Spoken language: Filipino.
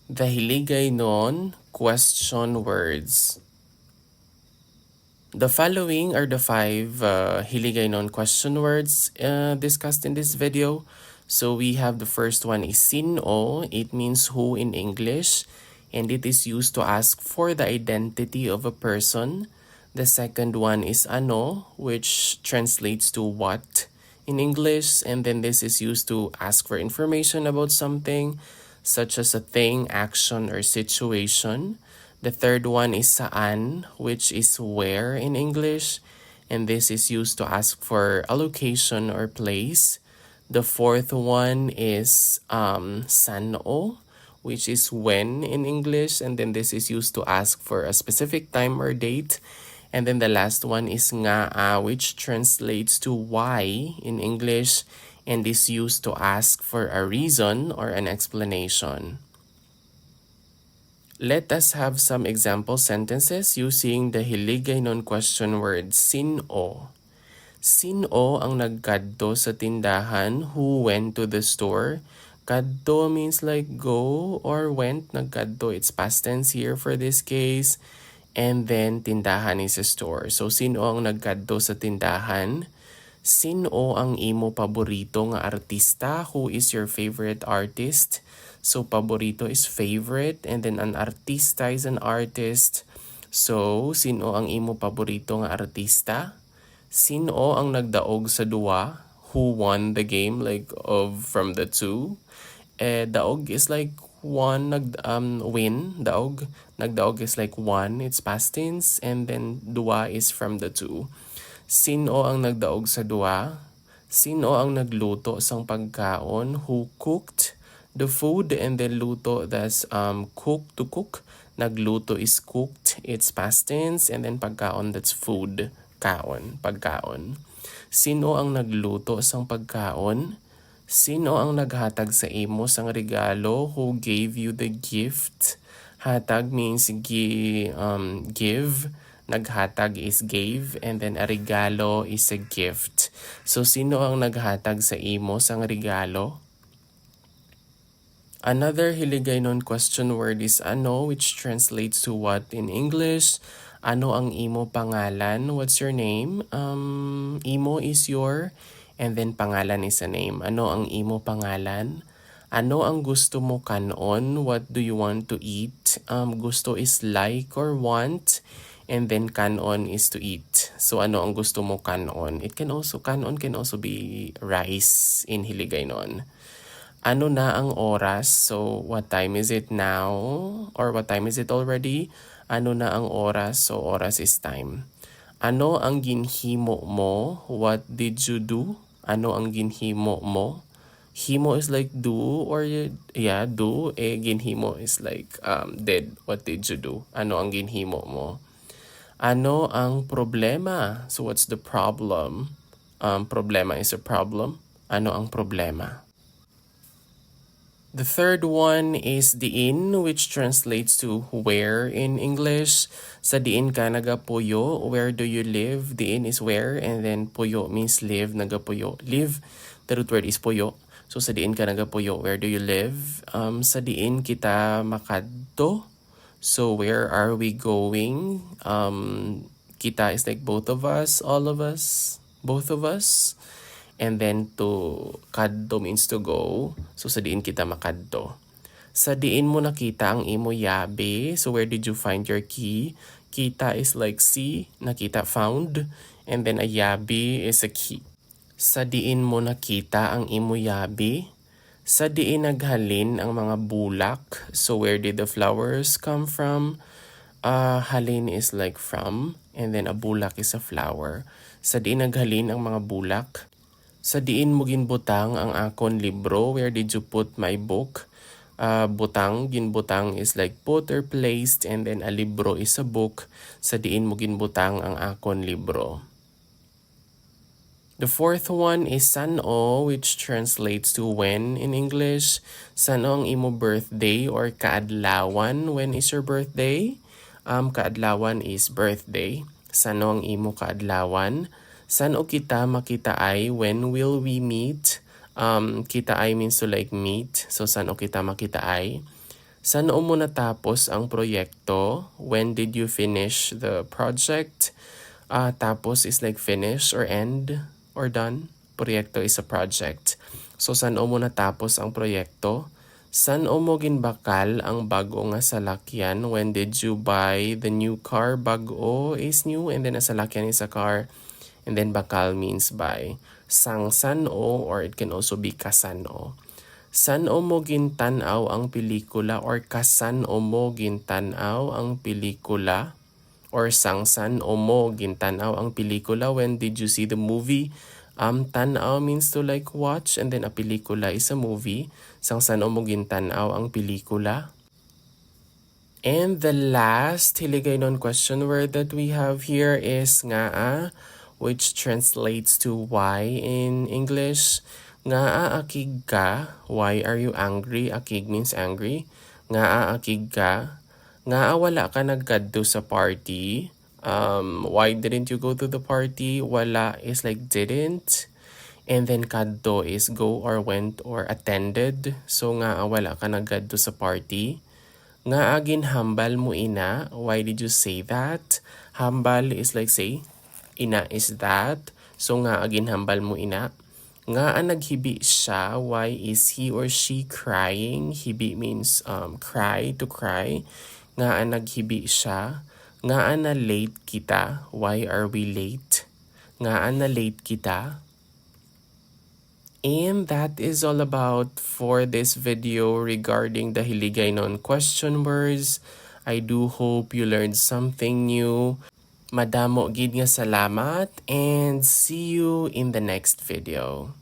The Hiligaynon question words. The following are the 5 Hiligaynon question words discussed in this video. So we have the first one is sino. It means who in English, and it is used to ask for the identity of a person. The second one is ano, which translates to what in English, and then this is used to ask for information about something, such as a thing, action, or situation. The third one is saan, which is where in English, and this is used to ask for a location or place. The fourth one is sano, which is when in English, and then this is used to ask for a specific time or date. And then the last one is nga, which translates to why in English, and is used to ask for a reason or an explanation. Let us have some example sentences using the Hiligaynon question word sino. Sino ang nagkadto sa tindahan? Who went to the store? Kadto means like go or went. Nagkadto, it's past tense here for this case. And then tindahan is a store. So sino ang nagkadto sa tindahan? Sino ang imo paborito nga artista? Who is your favorite artist? So paborito is favorite, and then an artista is an artist. So sino ang imo paborito nga artista? Sino ang nagdaog sa duwa? Who won the game like from the two? Daog is like one, win, daog. Nagdaog is like one, it's past tense, and then duwa is from the two. Sino ang nagdaog sa duwa? Sino ang nagluto sang pagkaon? Who cooked the food? And then luto, that's cook, to cook. Nagluto is cooked, it's past tense, and then pagkaon, that's food, kaon, pagkaon. Sino ang nagluto sang pagkaon? Sino ang naghatag sa imo sang regalo? Who gave you the gift? Hatag means give. Naghatag is gave, and then a regalo is a gift. So sino ang naghatag sa imo sang regalo? Another Hiligaynon question word is ano, which translates to what in English. Ano ang imo pangalan? What's your name? Imo is your, and then pangalan is a name. Ano ang imo pangalan? Ano ang gusto mo kanon? What do you want to eat? Gusto is like or want, and then kanon is to eat. So ano ang gusto mo kanon? Kanon can also be rice in Hiligaynon. Ano na ang oras? So what time is it now? Or what time is it already? Ano na ang oras? So oras is time. Ano ang ginhimo mo? What did you do? Ano ang ginhimo mo? Himo is like do, or do. Ginhimo is like did. What did you do? Ano ang ginhimo mo? Ano ang problema? So what's the problem? Problema is a problem. Ano ang problema? The third one is diin, which translates to where in English. Sa diin ka nagapuyo, where do you live? Diin is where, and then puyo means live, nagapuyo. Live, the root word is puyo. So sa diin ka nagapuyo, where do you live? Sa diin kita makadto. So where are we going? Kita is like both of us, all of us, both of us. And then to kadto means to go. So sa diin kita makadto. Sa diin mo nakita ang imo yabe. So where did you find your key? Kita is like see, nakita, found. And then a yabe is a key. Sa diin mo nakita ang imo yabe? Sa diin naghalin ang mga bulak. So where did the flowers come from? Halin is like from, and then a bulak is a flower. Sa diin naghalin ang mga bulak? Sa diin mo ginbutang ang akon libro? Where did you put my book? Butang, ginbutang is like put or placed, and then a libro is a book. Sa diin mo ginbutang ang akon libro. The fourth one is sano, which translates to when in English. Sano ang imo birthday or kaadlawan? When is your birthday? Kaadlawan is birthday. Sano ang imo kaadlawan? Saan kita makitaay? When will we meet? Kitaay means to like meet. So saan kita makitaay? Saan mo natapos ang proyekto? When did you finish the project? Tapos is like finish or end or done. Proyekto is a project. So saan mo natapos ang proyekto? Saan mo ginbakal ang bago nga salakyan? When did you buy the new car? Bago is new and then a salakyan is a car. And then bakal means buy. Sang san-o or it can also be kasan-o. San mo gintanaw ang pelikula or kasan mo gintanaw ang pelikula? Or sangsan mo gintanaw ang pelikula? When did you see the movie? Tanaw means to like watch and then a pelikula is a movie. Sangsan mo gintanaw ang pelikula? And the last Hiligaynon question word that we have here is ngaa, which translates to why in English. Ngaa akig ka, why are you angry? Akig means angry. Ngaa akig ka. Ngaa wala ka nagkadto sa party. Why didn't you go to the party? Wala is like didn't. And then kadto is go or went or attended. So ngaa wala ka nagkadto sa party. Ngaa ginhambal mo ina. Why did you say that? Hambal is like say, ina is that. So ngaa ginhambal mo ina. Nga naghibi siya, why is he or she crying? Hibi means cry, to cry. Nga naghibi siya. Nga na late kita, why are we late? Nga na late kita. And that is all about for this video regarding the Hiligaynon question words. I do hope you learned something new. Madamo gid nga salamat and see you in the next video.